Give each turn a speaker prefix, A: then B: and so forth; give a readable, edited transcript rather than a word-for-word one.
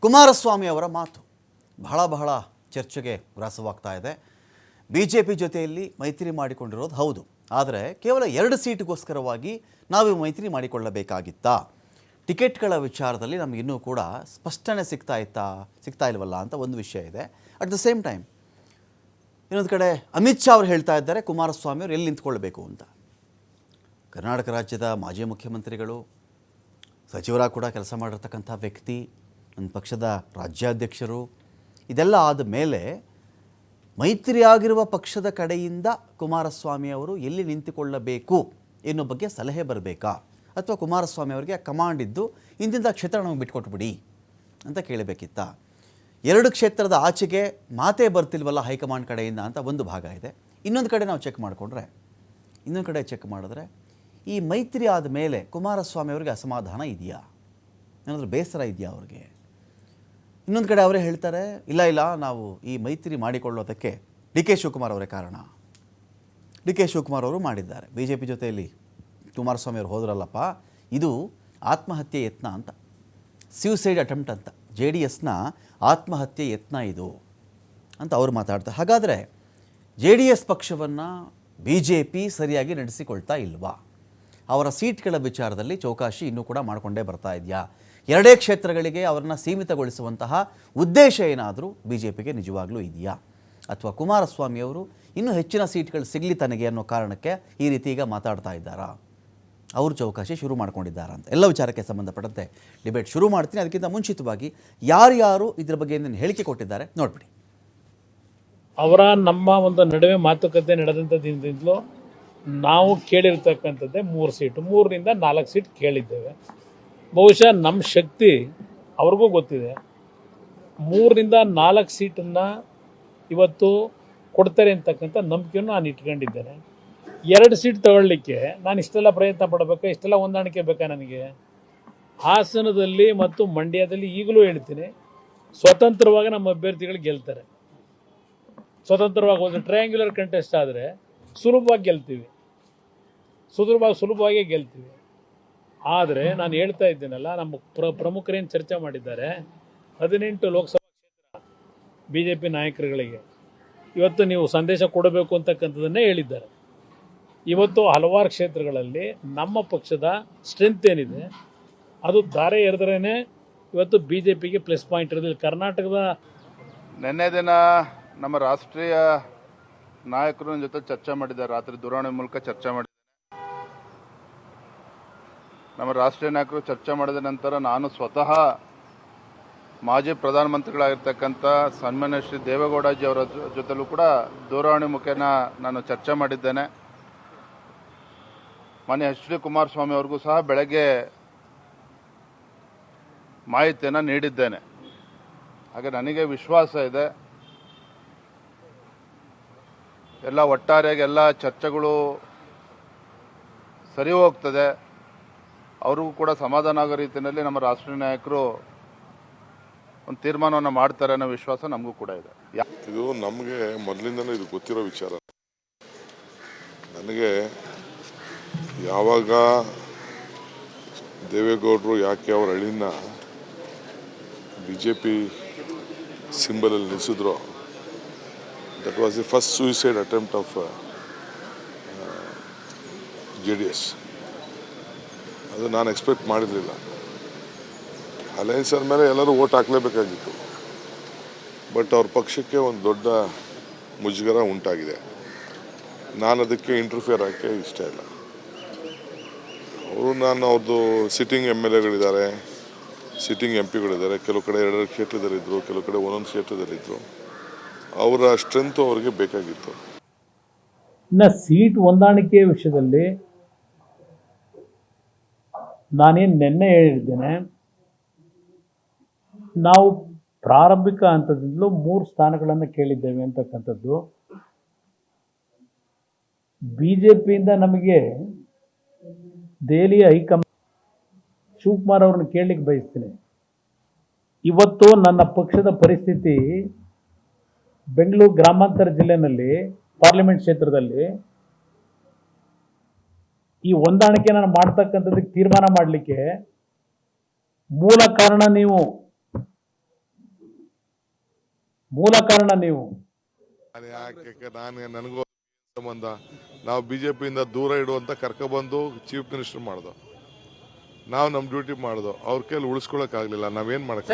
A: ಕುಮಾರಸ್ವಾಮಿ ಅವರ ಮಾತು ಬಹಳ ಚರ್ಚೆಗೆ ಗ್ರಾಸವಾಗ್ತಾ ಇದೆ. ಬಿಜೆಪಿ ಜೊತೆಯಲ್ಲಿ ಮೈತ್ರಿ ಮಾಡಿಕೊಂಡಿರೋದು ಹೌದು, ಆದರೆ ಕೇವಲ 2 ಸೀಟಿಗೋಸ್ಕರವಾಗಿ ನಾವು ಮೈತ್ರಿ ಮಾಡಿಕೊಳ್ಳಬೇಕಾಗಿತ್ತಾ? ಟಿಕೆಟ್ಗಳ ವಿಚಾರದಲ್ಲಿ ನಮಗಿನ್ನೂ ಕೂಡ ಸ್ಪಷ್ಟನೆ ಸಿಗ್ತಾ ಇಲ್ವಲ್ಲ ಅಂತ ಒಂದು ವಿಷಯ ಇದೆ. ಅಟ್ ದ ಸೇಮ್ ಟೈಮ್ ಇನ್ನೊಂದು ಕಡೆ ಅಮಿತ್ ಶಾ ಅವರು ಹೇಳ್ತಾ ಇದ್ದಾರೆ ಕುಮಾರಸ್ವಾಮಿ ಅವರು ಎಲ್ಲಿ ನಿಂತ್ಕೊಳ್ಬೇಕು ಅಂತ. ಕರ್ನಾಟಕ ರಾಜ್ಯದ ಮಾಜಿ ಮುಖ್ಯಮಂತ್ರಿಗಳು, ಸಚಿವರಾಗಿ ಕೂಡ ಕೆಲಸ ಮಾಡಿರ್ತಕ್ಕಂಥ ವ್ಯಕ್ತಿ, ನನ್ನ ಪಕ್ಷದ ರಾಜ್ಯಾಧ್ಯಕ್ಷರು, ಇದೆಲ್ಲ ಆದ ಮೇಲೆ ಮೈತ್ರಿಯಾಗಿರುವ ಪಕ್ಷದ ಕಡೆಯಿಂದ ಕುಮಾರಸ್ವಾಮಿ ಅವರು ಎಲ್ಲಿ ನಿಂತುಕೊಳ್ಳಬೇಕು ಎನ್ನೋ ಬಗ್ಗೆ ಸಲಹೆ ಬರಬೇಕಾ, ಅಥವಾ ಕುಮಾರಸ್ವಾಮಿ ಅವರಿಗೆ ಕಮಾಂಡ್ ಇದ್ದು ಇಂತಿಂಥ ಕ್ಷೇತ್ರ ನಮಗೆ ಬಿಟ್ಕೊಟ್ಬಿಡಿ ಅಂತ ಕೇಳಬೇಕಿತ್ತ? 2 ಕ್ಷೇತ್ರದ ಆಚೆಗೆ ಮಾತೇ ಬರ್ತಿಲ್ವಲ್ಲ ಹೈಕಮಾಂಡ್ ಕಡೆಯಿಂದ ಅಂತ ಒಂದು ಭಾಗ ಇದೆ. ಇನ್ನೊಂದು ಕಡೆ ನಾವು ಚೆಕ್ ಮಾಡಿದ್ರೆ ಈ ಮೈತ್ರಿ ಆದ ಮೇಲೆ ಕುಮಾರಸ್ವಾಮಿ ಅವರಿಗೆ ಅಸಮಾಧಾನ ಇದೆಯಾ, ಏನಾದರೂ ಬೇಸರ ಇದೆಯಾ ಅವ್ರಿಗೆ? ಇನ್ನೊಂದು ಕಡೆ ಅವರೇ ಹೇಳ್ತಾರೆ ಇಲ್ಲ ನಾವು ಈ ಮೈತ್ರಿ ಮಾಡಿಕೊಳ್ಳೋದಕ್ಕೆ ಡಿ ಕೆ ಶಿವಕುಮಾರ್ ಅವರೇ ಕಾರಣ. ಡಿ ಕೆ ಶಿವಕುಮಾರ್ ಅವರು ಮಾಡಿದ್ದಾರೆ. ಬಿ ಜೆ ಪಿ ಜೊತೆಯಲ್ಲಿ ಕುಮಾರಸ್ವಾಮಿ ಅವರು ಹೋದ್ರಲ್ಲಪ್ಪ, ಇದು ಆತ್ಮಹತ್ಯೆ ಯತ್ನ ಅಂತ, ಸ್ಯೂಸೈಡ್ ಅಟೆಂಪ್ಟ್ ಅಂತ, JDSನ ಆತ್ಮಹತ್ಯೆ ಯತ್ನ ಇದು ಅಂತ ಅವರು ಮಾತಾಡ್ತಾರೆ. ಹಾಗಾದರೆ JDS ಪಕ್ಷವನ್ನು BJP ಸರಿಯಾಗಿ ನಡೆಸಿಕೊಳ್ತಾ ಇಲ್ವಾ? ಅವರ ಸೀಟ್ಗಳ ವಿಚಾರದಲ್ಲಿ ಚೌಕಾಶಿ ಇನ್ನೂ ಕೂಡ ಮಾಡಿಕೊಂಡೇ ಬರ್ತಾ ಇದೆಯಾ? 2 ಕ್ಷೇತ್ರಗಳಿಗೆ ಅವರನ್ನ ಸೀಮಿತಗೊಳಿಸುವಂತಹ ಉದ್ದೇಶ ಏನಾದರೂ BJPಗೆ ನಿಜವಾಗ್ಲೂ ಇದೆಯಾ? ಅಥವಾ ಕುಮಾರಸ್ವಾಮಿ ಅವರು ಇನ್ನೂ ಹೆಚ್ಚಿನ ಸೀಟ್ಗಳು ಸಿಗಲಿ ತನಗೆ ಅನ್ನೋ ಕಾರಣಕ್ಕೆ ಈ ರೀತಿ ಈಗ ಮಾತಾಡ್ತಾ ಇದ್ದಾರಾ? ಅವರು ಚೌಕಾಶಿ ಶುರು ಮಾಡ್ಕೊಂಡಿದ್ದಾರಾ ಅಂತ ಎಲ್ಲ ವಿಚಾರಕ್ಕೆ ಸಂಬಂಧಪಟ್ಟಂತೆ ಡಿಬೇಟ್ ಶುರು ಮಾಡ್ತೀನಿ. ಅದಕ್ಕಿಂತ ಮುಂಚಿತವಾಗಿ ಯಾರು ಇದ್ರ ಬಗ್ಗೆ ಏನೇನು ಹೇಳಿಕೆ ಕೊಟ್ಟಿದ್ದಾರೆ ನೋಡ್ಬಿಡಿ.
B: ಅವರ ನಮ್ಮ ಒಂದು ನಡುವೆ ಮಾತುಕತೆ ನಡೆದಂಥ ದಿನದಿಂದಲೂ ನಾವು ಕೇಳಿರ್ತಕ್ಕಂಥದ್ದೇ 3 ಸೀಟು, 3ರಿಂದ 4 ಸೀಟ್ ಕೇಳಿದ್ದೇವೆ. ಬಹುಶಃ ನಮ್ಮ ಶಕ್ತಿ ಅವ್ರಿಗೂ ಗೊತ್ತಿದೆ. 3ರಿಂದ 4 ಸೀಟನ್ನು ಇವತ್ತು ಕೊಡ್ತಾರೆ ಅಂತಕ್ಕಂಥ ನಂಬಿಕೆಯನ್ನು ನಾನು ಇಟ್ಕೊಂಡಿದ್ದೇನೆ. 2 ಸೀಟ್ ತಗೊಳ್ಳಿಕ್ಕೆ ನಾನು ಇಷ್ಟೆಲ್ಲ ಪ್ರಯತ್ನ ಪಡಬೇಕಾ, ಇಷ್ಟೆಲ್ಲ ಹೊಂದಾಣಿಕೆ ಬೇಕಾ ನನಗೆ? ಹಾಸನದಲ್ಲಿ ಮತ್ತು ಮಂಡ್ಯದಲ್ಲಿ ಈಗಲೂ ಹೇಳ್ತೀನಿ, ಸ್ವತಂತ್ರವಾಗಿ ನಮ್ಮ ಅಭ್ಯರ್ಥಿಗಳು ಗೆಲ್ತಾರೆ. ಸ್ವತಂತ್ರವಾಗಿ ಒಂದು ಟ್ರಯಾಂಗ್ಯುಲರ್ ಕಂಟೆಸ್ಟ್ ಆದರೆ ಸುಲಭವಾಗಿ ಗೆಲ್ತೀವಿ. ಆದರೆ ನಾನು ಹೇಳ್ತಾ ಇದ್ದೀನಲ್ಲ, ನಮ್ಮ ಪ್ರಮುಖರೇನು ಚರ್ಚೆ ಮಾಡಿದ್ದಾರೆ, 18 ಲೋಕಸಭಾ ಕ್ಷೇತ್ರ BJP ನಾಯಕರುಗಳಿಗೆ ಇವತ್ತು ನೀವು ಸಂದೇಶ ಕೊಡಬೇಕು ಅಂತಕ್ಕಂಥದ್ದನ್ನೇ ಹೇಳಿದ್ದಾರೆ. ಇವತ್ತು ಹಲವಾರು ಕ್ಷೇತ್ರಗಳಲ್ಲಿ ನಮ್ಮ ಪಕ್ಷದ ಸ್ಟ್ರೆಂತ್ ಏನಿದೆ ಅದು ಧಾರೆ ಎರೆದ್ರೇ ಇವತ್ತು BJPಗೆ ಪ್ಲಸ್ ಪಾಯಿಂಟ್ ಇರೋದಿಲ್ಲ. ಕರ್ನಾಟಕದ
C: ನಿನ್ನೆ ದಿನ ನಮ್ಮ ರಾಷ್ಟ್ರೀಯ ನಾಯಕರ ಜೊತೆ ಚರ್ಚೆ ಮಾಡಿದ್ದಾರೆ, ರಾತ್ರಿ ದೂರವಾಣಿ ಮೂಲಕ ಚರ್ಚೆ ಮಾಡಿದ್ದಾರೆ. ನಮ್ಮ ರಾಷ್ಟ್ರೀಯ ನಾಯಕರು ಚರ್ಚೆ ಮಾಡಿದ ನಂತರ ನಾನು ಸ್ವತಃ ಮಾಜಿ ಪ್ರಧಾನಮಂತ್ರಿಗಳಾಗಿರ್ತಕ್ಕಂಥ ಸನ್ಮಾನ್ಯ ಶ್ರೀ ದೇವೇಗೌಡಜಿ ಅವರ ಜೊತೆಲೂ ಕೂಡ ದೂರವಾಣಿ ಮುಖೇನ ನಾನು ಚರ್ಚೆ ಮಾಡಿದ್ದೇನೆ. ಮಾನ್ಯ HD ಕುಮಾರಸ್ವಾಮಿ ಅವ್ರಿಗೂ ಸಹ ಬೆಳಗ್ಗೆ ಮಾಹಿತಿಯನ್ನು ನೀಡಿದ್ದೇನೆ. ಹಾಗೆ ನನಗೆ ವಿಶ್ವಾಸ ಇದೆ, ಎಲ್ಲ ಒಟ್ಟಾರೆಯಾಗಿ ಎಲ್ಲ ಚರ್ಚೆಗಳು ಸರಿ ಹೋಗ್ತದೆ. ಅವ್ರಿಗೂ ಕೂಡ ಸಮಾಧಾನ ಆಗೋ ರೀತಿಯಲ್ಲಿ ನಮ್ಮ ರಾಷ್ಟ್ರೀಯ ನಾಯಕರು ಒಂದು ತೀರ್ಮಾನವನ್ನು ಮಾಡ್ತಾರೆ ಅನ್ನೋ ವಿಶ್ವಾಸ ನಮಗೂ ಕೂಡ ಇದೆ.
D: ಇದು ನಮಗೆ ಮೊದಲಿಂದಲೂ ಇದು ಗೊತ್ತಿರೋ ವಿಚಾರ. ನನಗೆ ಯಾವಾಗ ದೇವೇಗೌಡರು ಯಾಕೆ ಅವರ ಅಳಿನ BJP ಸಿಂಬಲಲ್ಲಿ ನಿಲ್ಲಿಸಿದ್ರು, that was the first suicide attempt of JDS. ಅದು ನಾನು ಎಕ್ಸ್ಪೆಕ್ಟ್ ಮಾಡಿರಲಿಲ್ಲ. ಅಲಯನ್ಸ್ ಮೇಲೆ ಎಲ್ಲರೂ ಓಟ್ ಹಾಕಲೇಬೇಕಾಗಿತ್ತು, ಬಟ್ ಅವ್ರ ಪಕ್ಷಕ್ಕೆ ಒಂದು ದೊಡ್ಡ ಮುಜುಗರ ಉಂಟಾಗಿದೆ. ನಾನು ಅದಕ್ಕೆ ಇಂಟರ್ಫಿಯರ್ ಹಾಕಿ ಇಷ್ಟ ಇಲ್ಲ. ಅವ್ರದ್ದು ಸಿಟ್ಟಿಂಗ್ MLAಗಳಿದ್ದಾರೆ, ಸಿಟ್ಟಿಂಗ್ MPಗಳಿದ್ದಾರೆ, ಕೆಲವು ಕಡೆ 2 ಕ್ಷೇತ್ರದಲ್ಲಿದ್ದರು, ಕೆಲವು ಕಡೆ 1 ಕ್ಷೇತ್ರದಲ್ಲಿದ್ದರು. ಅವರ ಸ್ಟ್ರೆಂತು ಅವ್ರಿಗೆ ಬೇಕಾಗಿತ್ತು.
B: ಇನ್ನು ಸೀಟ್ ಹೊಂದಾಣಿಕೆ ವಿಷಯದಲ್ಲಿ ನಾನೇನು ನಿನ್ನೆ ಹೇಳಿದ್ದೇನೆ, ನಾವು ಪ್ರಾರಂಭಿಕ ಹಂತದಿಂದಲೂ 3 ಸ್ಥಾನಗಳನ್ನು ಕೇಳಿದ್ದೇವೆ ಅಂತಕ್ಕಂಥದ್ದು. BJPಯಿಂದ ನಮಗೆ ದೆಹಲಿಯ ಹೈಕಮಾಂಡ್ ಶಿವಕುಮಾರ್ ಅವ್ರನ್ನ ಕೇಳಲಿಕ್ಕೆ ಬಯಸ್ತೀನಿ. ಇವತ್ತು ನನ್ನ ಪಕ್ಷದ ಪರಿಸ್ಥಿತಿ ಬೆಂಗಳೂರು ಗ್ರಾಮಾಂತರ ಜಿಲ್ಲೆನಲ್ಲಿ ಪಾರ್ಲಿಮೆಂಟ್ ಕ್ಷೇತ್ರದಲ್ಲಿ ಈ ಹೊಂದಾಣಿಕೆಯನ್ನು ಮಾಡ್ತಕ್ಕಂಥದ್ದಕ್ಕೆ ತೀರ್ಮಾನ ಮಾಡಲಿಕ್ಕೆ ಮೂಲ ಕಾರಣ ನೀವು ಮೂಲ ಕಾರಣ ನೀವು.
D: ನಾನು ಯಾಕೆ ನನಗೂ ಸಂಬಂಧ, ನಾವು ಬಿಜೆಪಿಯಿಂದ ದೂರ ಇಡುವಂತ ಕರ್ಕೊಬಂದು ಚೀಫ್ ಮಿನಿಸ್ಟರ್ ಮಾಡ್ದೋ, ನಾವು ನಮ್ಮ ಡ್ಯೂಟಿ ಮಾಡ್ದೋ, ಅವ್ರ ಕೈಲಿ ಉಳಿಸ್ಕೊಳಕ್ ಆಗ್ಲಿಲ್ಲ, ನಾವೇನ್ ಮಾಡಕ್